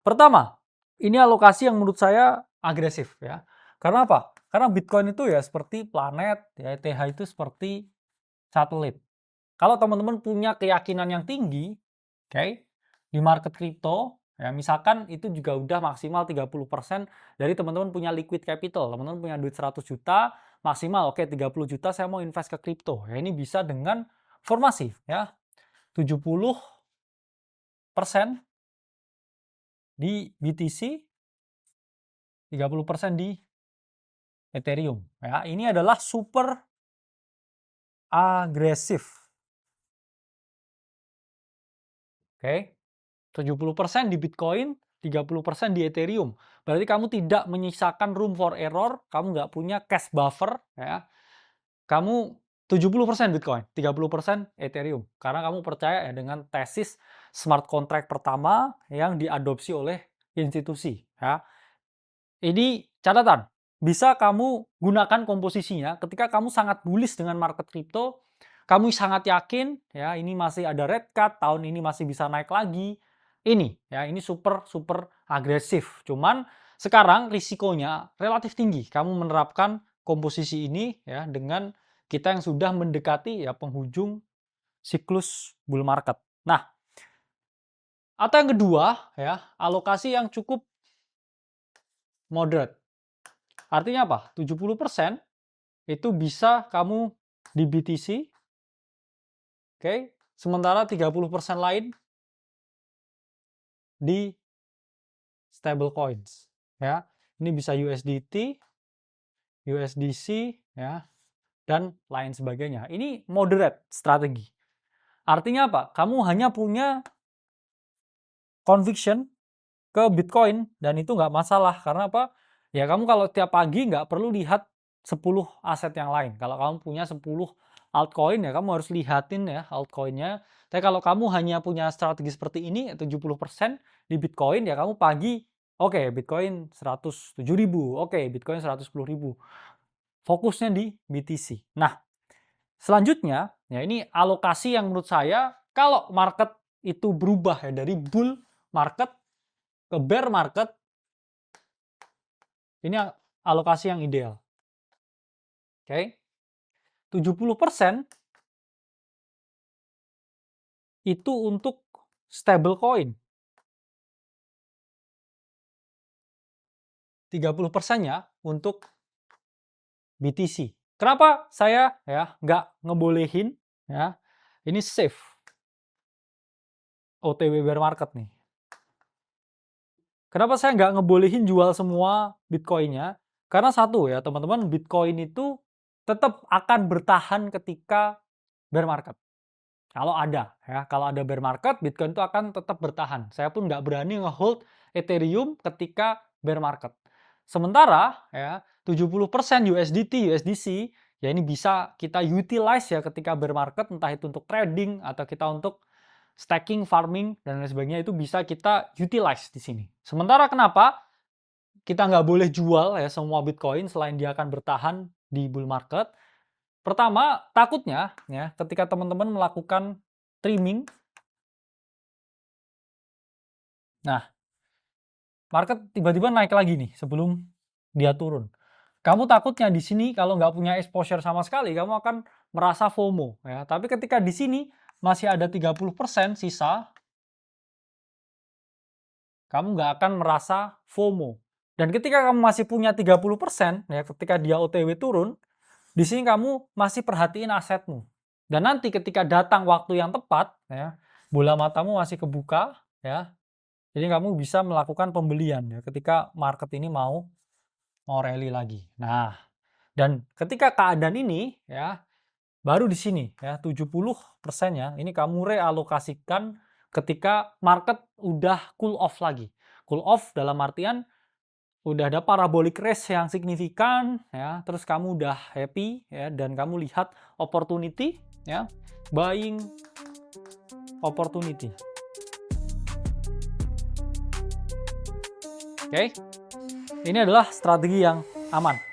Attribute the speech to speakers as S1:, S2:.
S1: Pertama, ini alokasi yang menurut saya agresif ya. Karena apa? Karena Bitcoin itu ya seperti planet, ya ETH itu seperti satelit. Kalau teman-teman punya keyakinan yang tinggi, oke, di market kripto, ya misalkan itu juga udah maksimal 30% dari teman-teman punya liquid capital, teman-teman punya duit 100 juta, maksimal oke 30 juta saya mau invest ke kripto. Ya ini bisa dengan formasi ya. 70% di BTC, 30% di Ethereum. Ya, ini adalah super agresif. Oke. 70% di Bitcoin, 30% di Ethereum. Berarti kamu tidak menyisakan room for error, kamu nggak punya cash buffer, ya. Kamu 70% Bitcoin, 30% Ethereum. Karena kamu percaya ya dengan tesis smart contract pertama yang diadopsi oleh institusi, ya. Ini catatan, bisa kamu gunakan komposisinya ketika kamu sangat bullish dengan market crypto, kamu sangat yakin ya ini masih ada red cut, tahun ini masih bisa naik lagi. Ini ya, ini super super agresif. Cuman sekarang risikonya relatif tinggi. Kamu menerapkan komposisi ini ya dengan kita yang sudah mendekati ya penghujung siklus bull market. Nah, atau yang kedua ya, alokasi yang cukup moderate. Artinya apa? 70% itu bisa kamu di BTC, oke? Sementara 30% lain di stable coins, ya. Ini bisa USDT, USDC, ya, dan lain sebagainya. Ini moderate strategi. Artinya apa? Kamu hanya punya conviction ke Bitcoin dan itu nggak masalah. Karena apa? Ya kamu kalau tiap pagi nggak perlu lihat 10 aset yang lain. Kalau kamu punya 10 altcoin ya kamu harus lihatin ya altcoinnya. Tapi kalau kamu hanya punya strategi seperti ini 70% di Bitcoin ya kamu pagi oke, Bitcoin 107.000, oke, Bitcoin 110.000. Fokusnya di BTC. Nah, selanjutnya ya ini alokasi yang menurut saya kalau market itu berubah ya dari bull market ke bear market, ini alokasi yang ideal. Oke. 70% itu untuk stable coin. 30%-nya untuk BTC. Kenapa saya ya nggak ngebolehin ya ini safe OTW bear market nih. Kenapa saya nggak ngebolehin jual semua Bitcoin-nya? Karena satu ya teman-teman, Bitcoin itu tetap akan bertahan ketika bear market. Kalau ada ya, kalau ada bear market, Bitcoin itu akan tetap bertahan. Saya pun nggak berani ngehold Ethereum ketika bear market. Sementara ya 70% USDT, USDC ya ini bisa kita utilize ya ketika bear market, entah itu untuk trading atau kita untuk staking, farming dan lain sebagainya itu bisa kita utilize di sini. Sementara kenapa kita nggak boleh jual ya semua Bitcoin selain dia akan bertahan di bull market? Pertama, takutnya ya ketika teman-teman melakukan trimming, nah market tiba-tiba naik lagi nih sebelum dia turun. Kamu takutnya di sini kalau nggak punya exposure sama sekali, kamu akan merasa FOMO ya. Tapi ketika di sini masih ada 30% sisa, kamu nggak akan merasa FOMO. Dan ketika kamu masih punya 30%, ya ketika dia OTW turun, di sini kamu masih perhatiin asetmu. Dan nanti ketika datang waktu yang tepat, ya, bola matamu masih kebuka, ya. Jadi kamu bisa melakukan pembelian ya ketika market ini mau rally lagi. Nah, dan ketika keadaan ini ya baru di sini ya 70%-nya ini kamu realokasikan ketika market udah cool off lagi. Cool off dalam artian udah ada parabolic race yang signifikan ya, terus kamu udah happy ya dan kamu lihat opportunity ya, buying opportunity. Oke. Ini adalah strategi yang aman.